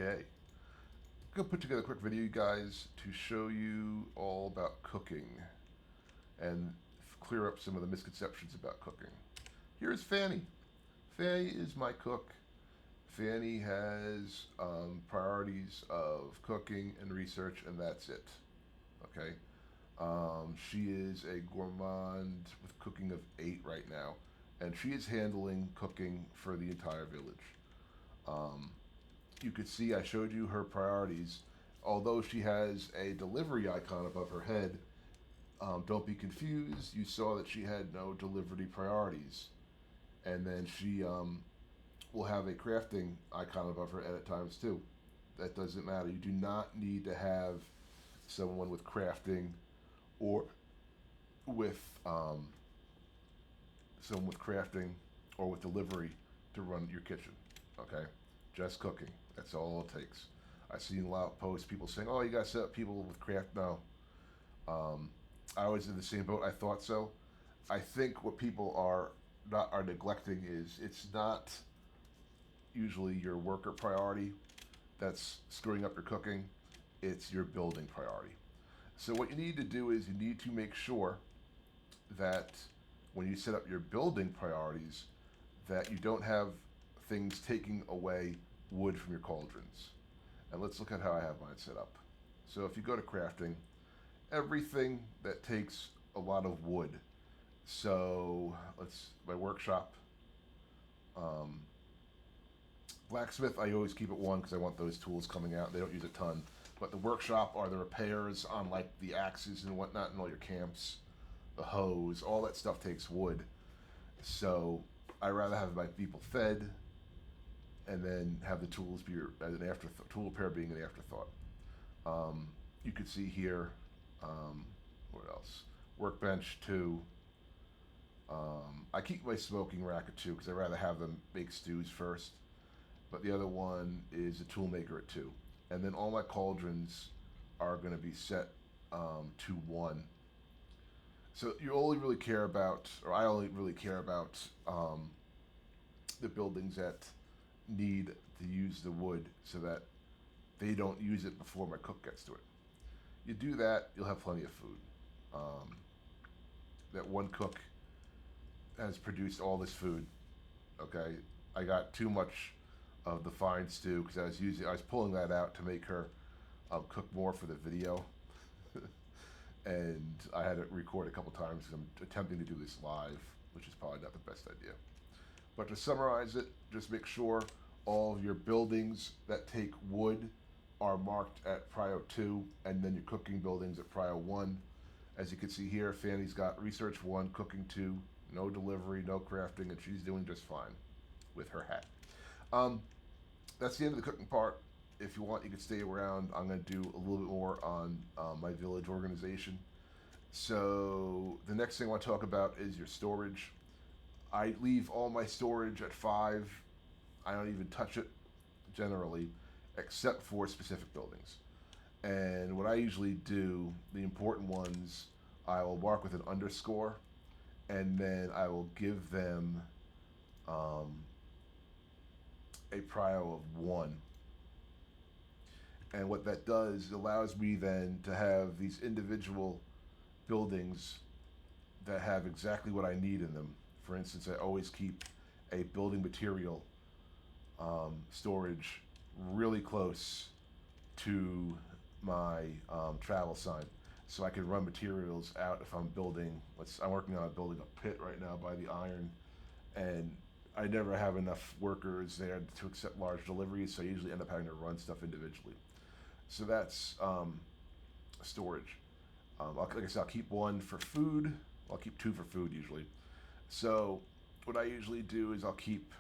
Okay, I'm gonna put together a quick video, you guys, to show you all about cooking and clear up some of the misconceptions about cooking. Here's Fanny. Fanny is my cook. Fanny has priorities of cooking and research, and that's it. Okay. She is a gourmand with cooking of 8 right now, and she is handling cooking for the entire village. Um, you could see I showed you her priorities. Although she has a delivery icon above her head, don't be confused. You saw that she had no delivery priorities. And then she will have a crafting icon above her head at times too. That doesn't matter. You do not need to have someone with crafting or with someone with crafting or with delivery to run your kitchen. Okay, just cooking. That's all it takes. I've seen a lot of posts, people saying, "Oh, you got to set up people with craft." No, I was in the same boat. I thought so. I think what people are neglecting is it's not usually your worker priority that's screwing up your cooking. It's your building priority. So what you need to do is you need to make sure that when you set up your building priorities, that you don't have things taking away wood from your cauldrons. And let's look at how I have mine set up. So if you go to crafting, everything that takes a lot of wood. So my workshop, um, blacksmith, I always keep it one because I want those tools coming out. They don't use a ton. But the workshop are the repairs on like the axes and whatnot and all your camps, the hose, all that stuff takes wood. So I rather have my people fed and then have the tools be as an afterthought, tool repair being an afterthought. You could see here, what else? Workbench 2. I keep my smoking rack at 2 because I rather have them make stews first. But the other one is a tool maker at 2. And then all my cauldrons are going to be set to 1. So you only really care about, or I only really care about the buildings that need to use the wood so that they don't use it before my cook gets to it. You do that, you'll have plenty of food. That one cook has produced all this food. Okay, I got too much of the fine stew because I was pulling that out to make her cook more for the video, and I had to record a couple times because I'm attempting to do this live, which is probably not the best idea. But to summarize it, just make sure all of your buildings that take wood are marked at Prio 2, and then your cooking buildings at Prio 1. As you can see here, Fanny's got Research 1, Cooking 2, no delivery, no crafting, and she's doing just fine with her hat. That's the end of the cooking part. If you want, you can stay around. I'm going to do a little bit more on my village organization. So the next thing I want to talk about is your storage. I leave all my storage at 5. I don't even touch it generally, except for specific buildings. And what I usually do, the important ones, I will mark with an underscore, and then I will give them a prio of 1. And what that does, it allows me then to have these individual buildings that have exactly what I need in them. For instance, I always keep a building material storage really close to my travel sign, so I can run materials out if I'm building. I'm working on building a pit right now by the iron, and I never have enough workers there to accept large deliveries, so I usually end up having to run stuff individually. So that's storage. Like I said, I'll keep 1 for food. I'll keep 2 for food usually. So what I usually do is I'll keep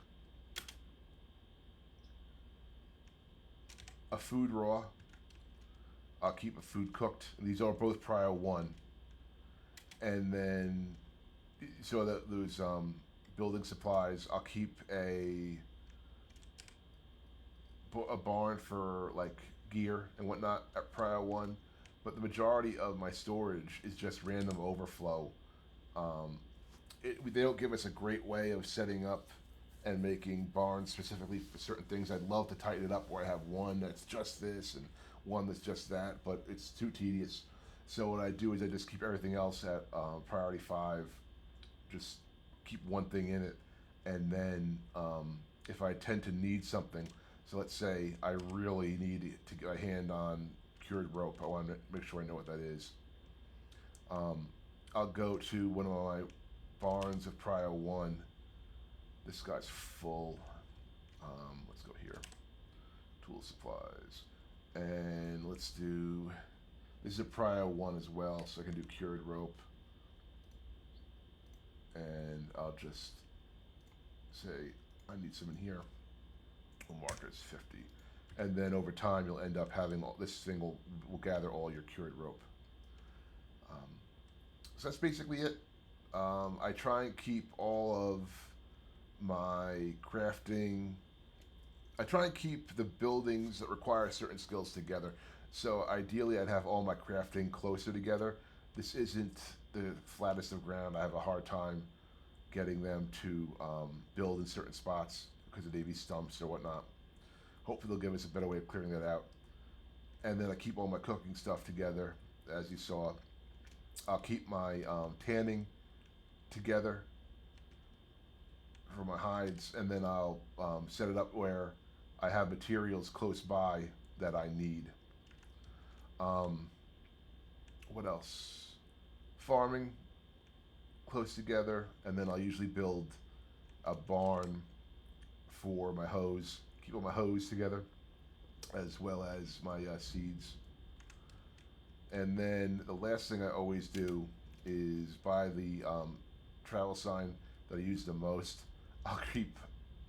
a food raw. I'll keep a food cooked. These are both Prio 1. And then, so that those building supplies, I'll keep a barn for like gear and whatnot at Prio 1. But the majority of my storage is just random overflow. They don't give us a great way of setting up and making barns specifically for certain things. I'd love to tighten it up where I have one that's just this and one that's just that, but it's too tedious. So what I do is I just keep everything else at priority 5, just keep one thing in it, and then if I tend to need something, so let's say I really need to get a hand on cured rope, I want to make sure I know what that is. Um, I'll go to one of my barns of Prio 1. This guy's full. Let's go here. Tool supplies. And let's do. This is a Prio 1 as well, so I can do cured rope. And I'll just say, I need some in here. We'll mark it as 50. And then over time, you'll end up having this thing will gather all your cured rope. So that's basically it. I try and keep all of my crafting. I try and keep the buildings that require certain skills together. So ideally, I'd have all my crafting closer together. This isn't the flattest of ground. I have a hard time getting them to build in certain spots because of maybe stumps or whatnot. Hopefully, they'll give us a better way of clearing that out. And then I keep all my cooking stuff together, as you saw. I'll keep my tanning together for my hides, and then I'll set it up where I have materials close by that I need. Um, what else? Farming close together, and then I'll usually build a barn for my hose. Keep all my hose together, as well as my seeds. And then the last thing I always do is buy the travel sign that I use the most. I'll keep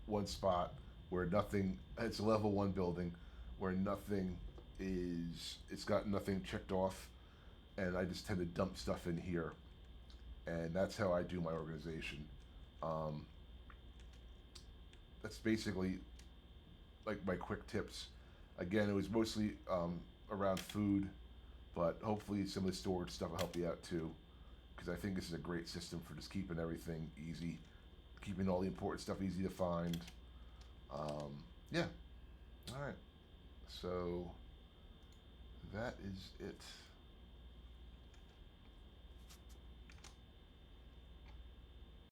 one spot where nothing, it's a level 1 building where nothing is, it's got nothing checked off, and I just tend to dump stuff in here. And that's how I do my organization. Um, that's basically like my quick tips. Again, it was mostly around food, but hopefully some of the storage stuff will help you out too, because I think this is a great system for just keeping everything easy, keeping all the important stuff easy to find. Yeah. All right. So that is it.